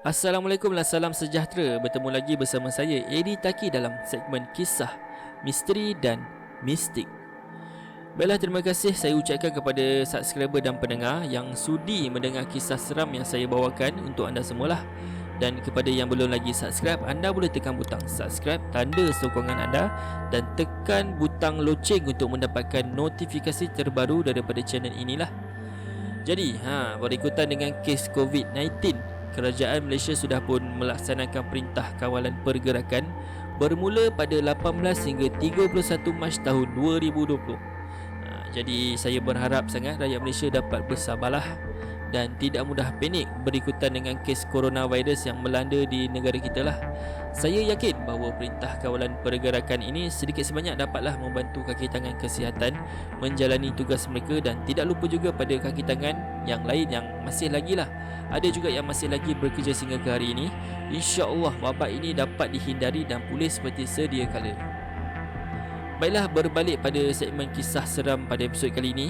Assalamualaikum dan salam sejahtera. Bertemu lagi bersama saya Edi Taki dalam segmen kisah, misteri dan mistik. Baiklah, terima kasih saya ucapkan kepada subscriber dan pendengar yang sudi mendengar kisah seram yang saya bawakan untuk anda semualah. Dan kepada yang belum lagi subscribe, anda boleh tekan butang subscribe, tanda sokongan anda, dan tekan butang loceng untuk mendapatkan notifikasi terbaru daripada channel inilah. Jadi, berikutan dengan kes COVID-19, kerajaan Malaysia sudah pun melaksanakan perintah kawalan pergerakan bermula pada 18 hingga 31 Mac tahun 2020. Jadi saya berharap sangat rakyat Malaysia dapat bersabarlah dan tidak mudah panik berikutan dengan kes coronavirus yang melanda di negara kita lah. Saya yakin bahawa perintah kawalan pergerakan ini sedikit sebanyak dapatlah membantu kaki tangan kesihatan menjalani tugas mereka, dan tidak lupa juga pada kaki tangan yang lain yang masih lagi lah, ada juga yang masih lagi bekerja sehingga ke hari ini. InsyaAllah wabak ini dapat dihindari dan pulih seperti sedia kala. Baiklah, berbalik pada segmen kisah seram pada episod kali ini.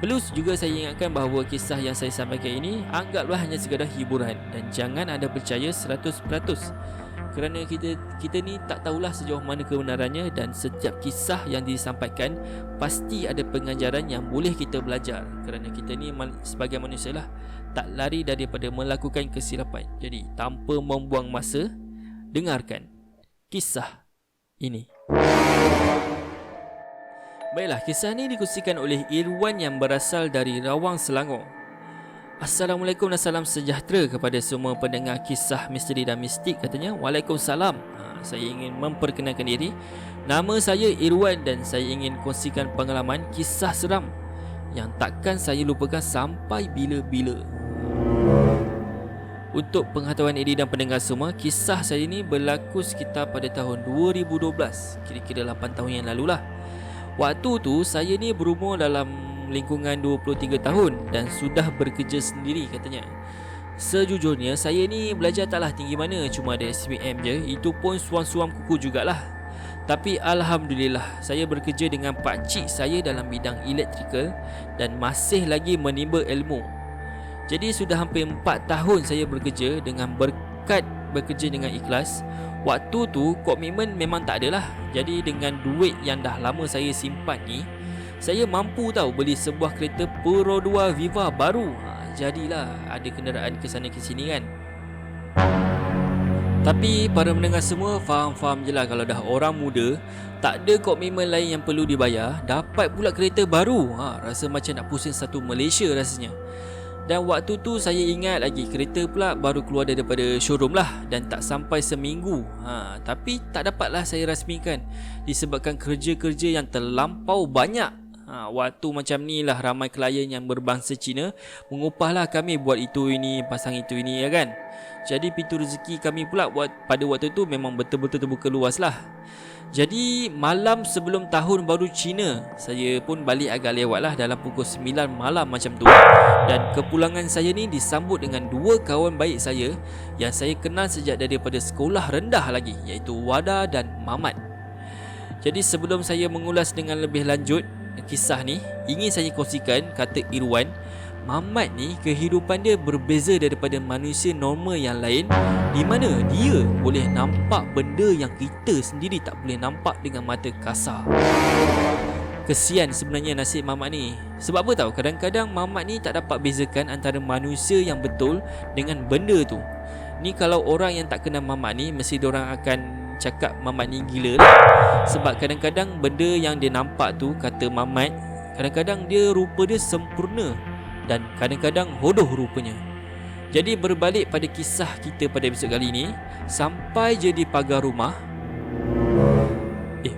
Perlu juga saya ingatkan bahawa kisah yang saya sampaikan ini anggaplah hanya sekadar hiburan dan jangan anda percaya 100%, kerana kita ni tak tahulah sejauh mana kebenarannya, dan setiap kisah yang disampaikan pasti ada pengajaran yang boleh kita belajar, kerana kita ni sebagai manusia lah tak lari daripada melakukan kesilapan. Jadi tanpa membuang masa, dengarkan kisah ini. Baiklah, kisah ini dikongsikan oleh Irwan yang berasal dari Rawang, Selangor. Assalamualaikum dan salam sejahtera kepada semua pendengar kisah misteri dan mistik, katanya. Waalaikumsalam. Saya ingin memperkenalkan diri. Nama saya Irwan dan saya ingin kongsikan pengalaman kisah seram yang takkan saya lupakan sampai bila-bila. Untuk pengetahuan Edi dan pendengar semua, kisah saya ini berlaku sekitar pada tahun 2012, kira-kira 8 tahun yang lalu lah. Waktu tu saya ni berumur dalam lingkungan 23 tahun dan sudah bekerja sendiri, katanya. Sejujurnya saya ni belajar taklah tinggi mana, cuma ada SPM je, itu pun suam-suam kuku jugalah. Tapi Alhamdulillah saya bekerja dengan pakcik saya dalam bidang elektrikal dan masih lagi menimba ilmu. Jadi sudah hampir 4 tahun saya bekerja dengan berkat bekerja dengan ikhlas. Waktu tu komitmen memang tak adalah. Jadi dengan duit yang dah lama saya simpan ni, saya mampu tahu beli sebuah kereta Puro 2 Viva baru. Jadilah ada kenderaan ke sana ke sini kan. Tapi para pendengar semua faham-faham je lah, kalau dah orang muda, tak ada komitmen lain yang perlu dibayar, dapat pula kereta baru. Rasa macam nak pusing satu Malaysia rasanya. Dan waktu tu saya ingat lagi kereta pula baru keluar daripada showroom lah, dan tak sampai seminggu. Tapi tak dapatlah saya rasmikan disebabkan kerja-kerja yang terlampau banyak. Waktu macam ni lah ramai klien yang berbangsa Cina mengupahlah kami buat itu ini, pasang itu ini, ya kan. Jadi pintu rezeki kami pula pada waktu tu memang betul-betul terbuka luas lah. Jadi malam sebelum tahun baru Cina, saya pun balik agak lewat lah, dalam pukul 9 malam macam tu. Dan kepulangan saya ni disambut dengan dua kawan baik saya yang saya kenal sejak daripada sekolah rendah lagi, iaitu Wada dan Mamat. Jadi sebelum saya mengulas dengan lebih lanjut kisah ni, ingin saya kongsikan, kata Irwan, Mamat ni kehidupan dia berbeza daripada manusia normal yang lain, di mana dia boleh nampak benda yang kita sendiri tak boleh nampak dengan mata kasar. Kesian sebenarnya nasib Mamat ni. Sebab apa tahu? Kadang-kadang Mamat ni tak dapat bezakan antara manusia yang betul dengan benda tu. Ni kalau orang yang tak kenal Mamat ni, mesti diorang akan cakap Mamat ni gila lah. Sebab kadang-kadang benda yang dia nampak tu, kata Mamat, kadang-kadang dia rupa dia sempurna dan kadang-kadang hodoh rupanya. Jadi berbalik pada kisah kita pada episod kali ini, sampai je di pagar rumah.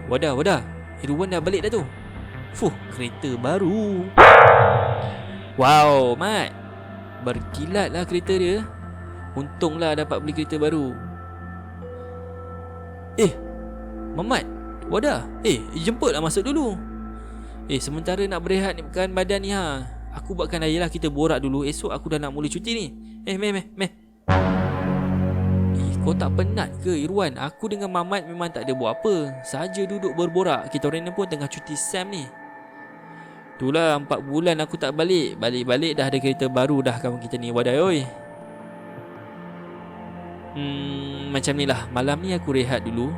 Wadah Irwan dah balik dah tu. Kereta baru. Wow, Mat, berkilat lah kereta dia. Untunglah dapat beli kereta baru. Mamat, Wadah, jemputlah masuk dulu. Sementara nak berehatkan badan ni aku buatkan air lah, kita borak dulu. Esok aku dah nak mula cuti ni. Meh. Kau tak penat ke Irwan? Aku dengan Mamat memang tak ada buat apa, saja duduk berborak. Kita orang ni pun tengah cuti Sam ni. Itulah 4 bulan aku tak balik. Balik-balik dah ada kereta baru dah kawan kita ni, Wadai oi. Macam ni lah, malam ni aku rehat dulu.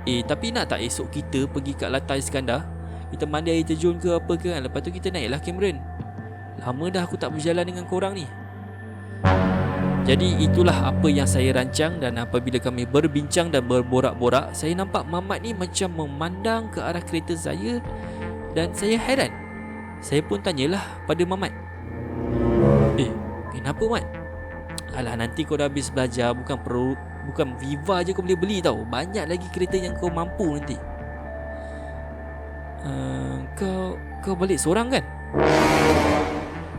Tapi nak tak esok kita pergi kat Latar Iskandar, kita mandi air terjun ke apa ke kan? Lepas tu kita naiklah Cameron. Lama dah aku tak berjalan dengan korang ni. Jadi itulah apa yang saya rancang. Dan apabila kami berbincang dan berborak-borak, saya nampak Mamat ni macam memandang ke arah kereta saya. Dan saya heran. Saya pun tanyalah pada Mamat, kenapa Mat? Alah, nanti kau dah habis belajar, bukan Viva je kau boleh beli tau. Banyak lagi kereta yang kau mampu nanti. Kau balik seorang kan?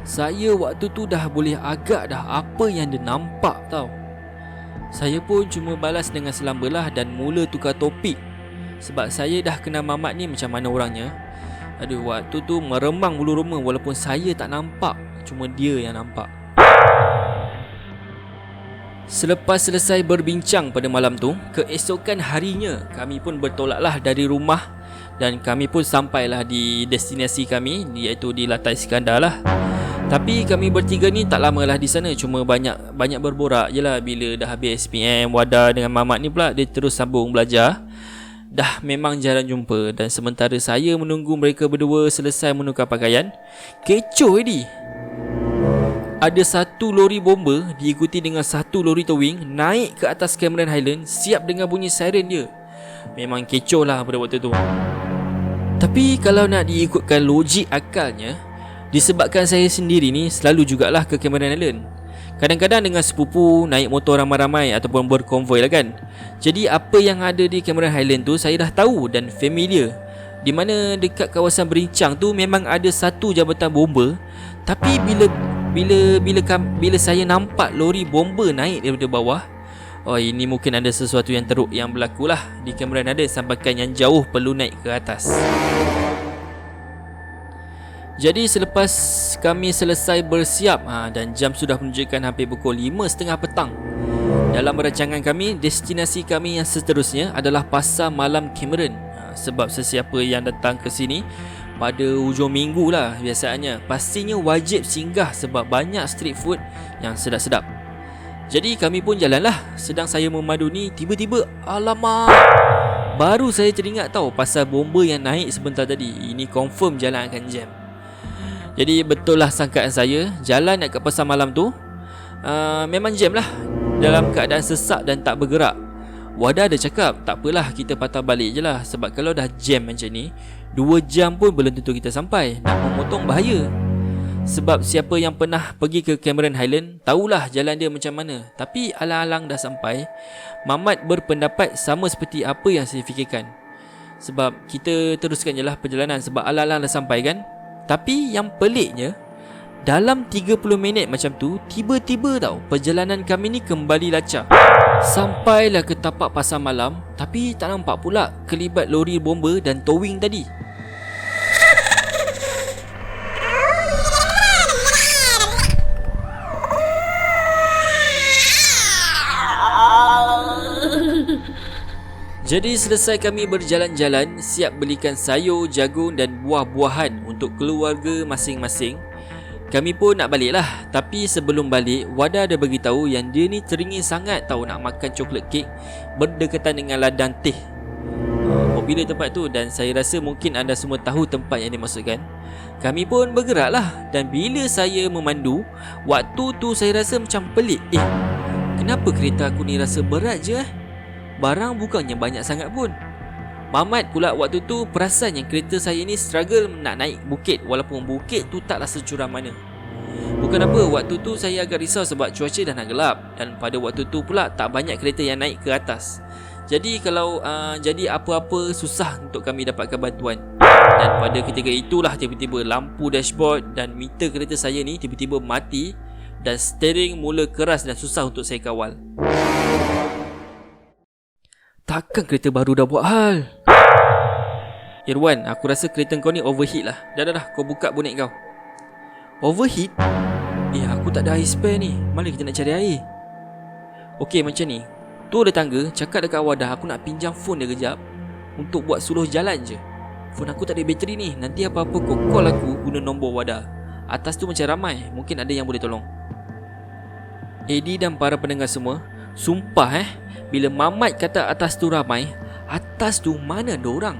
Saya waktu tu dah boleh agak dah apa yang dia nampak tau. Saya pun cuma balas dengan selambalah dan mula tukar topik. Sebab saya dah kenal Mamat ni macam mana orangnya. Aduh, waktu tu meremang bulu roma walaupun saya tak nampak. Cuma dia yang nampak. Selepas selesai berbincang pada malam tu, keesokan harinya kami pun bertolaklah dari rumah. Dan kami pun sampailah di destinasi kami, iaitu di Latar Iskandar lah. Tapi kami bertiga ni tak lamalah di sana. Cuma banyak berborak je lah. Bila dah habis SPM, Wada dengan Mamat ni pula dia terus sambung belajar. Dah memang jarang jumpa. Dan sementara saya menunggu mereka berdua selesai menukar pakaian, kecoh Eddie. Ada satu lori bomba diikuti dengan satu lori towing naik ke atas Cameron Highland, siap dengan bunyi siren dia. Memang kecoh lah pada waktu tu. Tapi kalau nak diikutkan logik akalnya, disebabkan saya sendiri ni selalu jugalah ke Cameron Highland. Kadang-kadang dengan sepupu, naik motor ramai-ramai ataupun berkonvoi lah kan. Jadi apa yang ada di Cameron Highland tu saya dah tahu dan familiar. Di mana dekat kawasan Berincang tu memang ada satu jabatan bomba. Tapi bila saya nampak lori bomba naik daripada bawah, ini mungkin ada sesuatu yang teruk yang berlaku lah di Cameron Highland, sampaikan yang jauh perlu naik ke atas. Jadi selepas kami selesai bersiap dan jam sudah menunjukkan hampir pukul 5.30 petang, dalam rancangan kami, destinasi kami yang seterusnya adalah Pasar Malam Cameron. Sebab sesiapa yang datang ke sini pada hujung minggu lah biasanya, pastinya wajib singgah sebab banyak street food yang sedap-sedap. Jadi kami pun jalanlah. Sedang saya memandu ni, tiba-tiba alamak, baru saya teringat tahu pasal bomba yang naik sebentar tadi. Ini confirm jalan akan jam. Jadi betul lah sangkaan saya, jalan nak ke pasar malam tu memang jam lah, dalam keadaan sesak dan tak bergerak. Wada ada cakap, tak apalah kita patah balik je lah. Sebab kalau dah jam macam ni, 2 jam pun belum tentu kita sampai. Nak memotong bahaya. Sebab siapa yang pernah pergi ke Cameron Highland tahulah jalan dia macam mana. Tapi alang-alang dah sampai, Mamat berpendapat sama seperti apa yang saya fikirkan. Sebab kita teruskan je lah perjalanan, sebab alang-alang dah sampai kan. Tapi yang peliknya, dalam 30 minit macam tu, tiba-tiba tau perjalanan kami ni kembali lacak. Sampailah ke tapak pasar malam, tapi tak nampak pula kelibat lori bomba dan towing tadi. Jadi selesai kami berjalan-jalan, siap belikan sayur, jagung dan buah-buahan untuk keluarga masing-masing, kami pun nak balik lah. Tapi sebelum balik, Wada ada beritahu yang dia ni teringin sangat tahu nak makan coklat kek berdekatan dengan ladang teh. Popular tempat tu dan saya rasa mungkin anda semua tahu tempat yang dimaksudkan. Kami pun bergerak lah. Dan bila saya memandu, waktu tu saya rasa macam pelik. Kenapa kereta aku ni rasa berat je barang bukannya banyak sangat pun. Mamat pula waktu tu perasan yang kereta saya ni struggle nak naik bukit, walaupun bukit tu taklah securam mana. Bukan apa, waktu tu saya agak risau sebab cuaca dah nak gelap. Dan pada waktu tu pula tak banyak kereta yang naik ke atas. Jadi kalau jadi apa-apa susah untuk kami dapatkan bantuan. Dan pada ketika itulah tiba-tiba lampu dashboard dan meter kereta saya ni tiba-tiba mati. Dan steering mula keras dan susah untuk saya kawal. Takkan kereta baru dah buat hal? Irwan, aku rasa kereta kau ni overheat lah. Dah, kau buka bonet kau. Overheat? Aku tak ada air spare ni. Mana kita nak cari air? Okey, macam ni. Tu ada tangga, cakap dekat Wadah aku nak pinjam phone dia kejap untuk buat suluh jalan je. Phone aku tak ada bateri ni. Nanti apa-apa kau call aku guna nombor Wadah. Atas tu macam ramai, mungkin ada yang boleh tolong. Eddie dan para pendengar semua, Sumpah bila Mamat kata atas tu ramai, atas tu mana ada orang?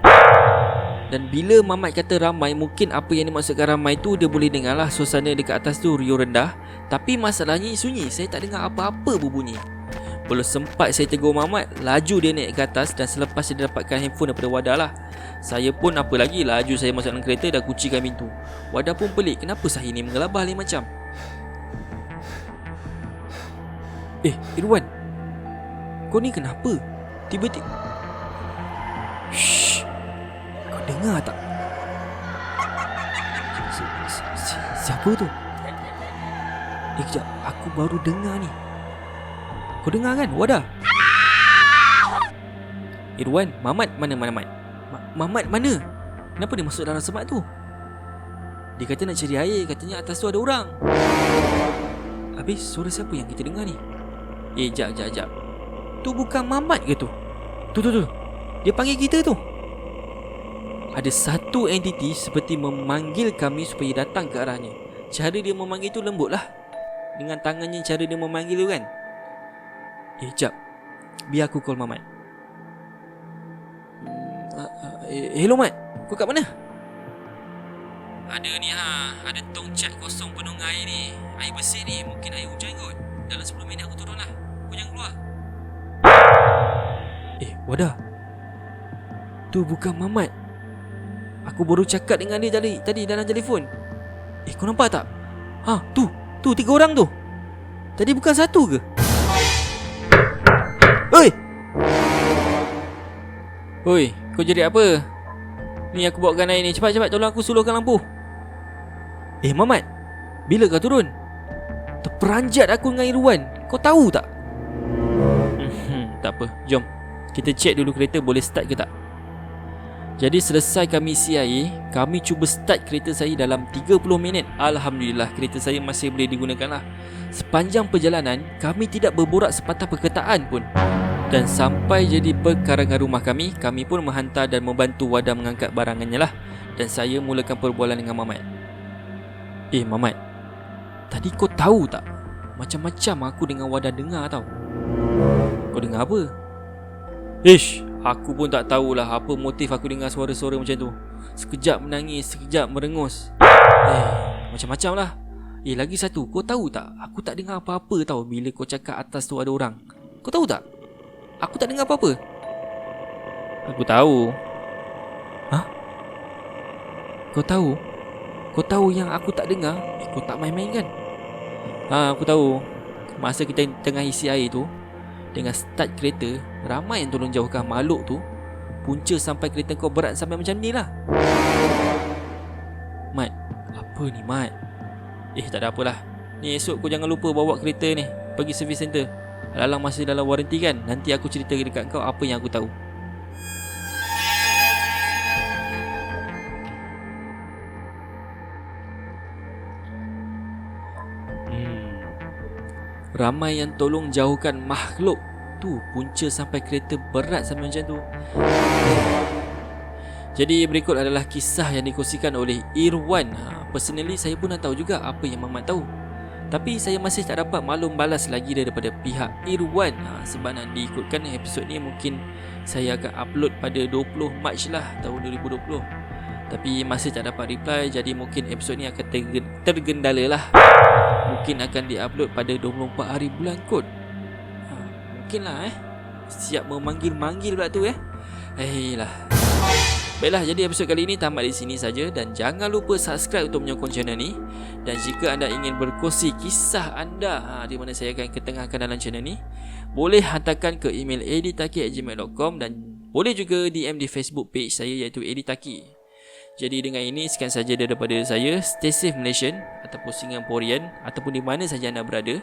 Dan bila Mamat kata ramai, mungkin apa yang dimaksudkan ramai tu dia boleh dengar lah suasana dekat atas tu riuh rendah. Tapi masalahnya sunyi, saya tak dengar apa-apa berbunyi. Belum sempat saya tegur Mamat, laju dia naik ke atas. Dan selepas dia dapatkan handphone daripada Wadah lah, saya pun apa lagi, laju saya masuk dalam kereta dan kuncikan pintu. Wadah pun pelik, kenapa saya ni menggelabah lain macam. Irwan, kau ni kenapa? Tiba-tiba Shh, kau dengar tak? Siapa tu? Kejap, aku baru dengar ni. Kau dengar kan, Wadah? Irwan, Mamat mana? Mamat mana? Kenapa dia masuk dalam semak tu? Dia kata nak cari air, katanya atas tu ada orang. Habis suara siapa yang kita dengar ni? Jap. Tu bukan Mamat ke tu? Tu. Dia panggil kita tu. Ada satu entiti seperti memanggil kami supaya datang ke arahnya. Cara dia memanggil tu lembut lah. Dengan tangannya cara dia memanggil tu kan. Jap, biar aku call Mamat. Hello Mat, kau kat mana? Ada ni ada tong cat kosong penuh dengan air ni. Air bersih ni, mungkin air hujan kot. Dalam 10 minit aku turun lah. Kau jangan keluar. Wadah, tu bukan Mamat. Aku baru cakap dengan dia tadi dalam telefon. Kau nampak tak? Tu 3 orang tu. Tadi bukan 1 ke? Oi, kau jadi apa? Ni aku bawakan air ni. Cepat tolong aku suluhkan lampu. Mamat, bila kau turun? Terperanjat aku dengan Irwan. Kau tahu tak? Tak apa, jom kita cek dulu kereta boleh start ke tak. Jadi selesai kami isi air, kami cuba start kereta saya dalam 30 minit. Alhamdulillah, kereta saya masih boleh digunakan lah. Sepanjang perjalanan, kami tidak berborak sepatah perkataan pun. Dan sampai jadi perkarangan rumah kami pun menghantar dan membantu Wadah mengangkat barangannya lah. Dan saya mulakan perbualan dengan Mamat. Mamat, tadi kau tahu tak? Macam-macam aku dengan Wadah dengar tau. Kau dengar apa? Aku pun tak tahulah apa motif aku dengar suara-suara macam tu. Sekejap menangis, sekejap merengus. Macam-macam lah. Lagi satu, kau tahu tak? Aku tak dengar apa-apa tau bila kau cakap atas tu ada orang. Kau tahu tak? Aku tak dengar apa-apa. Aku tahu. Kau tahu? Kau tahu yang aku tak dengar? Kau tak main-main kan? Aku tahu. Masa kita tengah isi air tu, dengan start kereta, ramai yang tolong jauhkan makhluk tu. Punca sampai kereta kau berat sampai macam ni lah. Mat, apa ni Mat? Tak ada apalah. Ni esok kau jangan lupa bawa kereta ni pergi service center. Alang masih dalam waranti kan. Nanti aku cerita dekat kau apa yang aku tahu. Ramai yang tolong jauhkan makhluk tu. Punca sampai kereta berat sampai macam tu. Jadi berikut adalah kisah yang dikongsikan oleh Irwan. Personally saya pun nak tahu juga apa yang Mamat tahu. Tapi saya masih tak dapat maklum balas lagi daripada pihak Irwan. Sebab nak diikutkan episod ni mungkin saya akan upload pada 20 Mac lah tahun 2020. Tapi masih tak dapat reply. Jadi mungkin episod ni akan tergendala lah. Mungkin akan diupload pada 24 hari bulan kot. Mungkin lah siap memanggil-manggil pula tu lah. Baiklah, jadi episod kali ini tamat di sini saja. Dan jangan lupa subscribe untuk menyokong channel ni. Dan jika anda ingin berkongsi kisah anda di mana saya akan ketengahkan dalam channel ni, boleh hantarkan ke email editaki@gmail.com. Dan boleh juga DM di Facebook page saya iaitu Editaki. Jadi dengan ini sekian saja daripada saya. Stay safe Malaysian ataupun Singaporean ataupun di mana saja anda berada.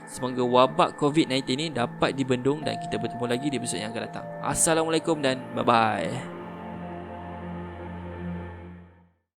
Semoga wabak COVID-19 ni dapat dibendung dan kita bertemu lagi di episod yang akan datang. Assalamualaikum dan bye-bye.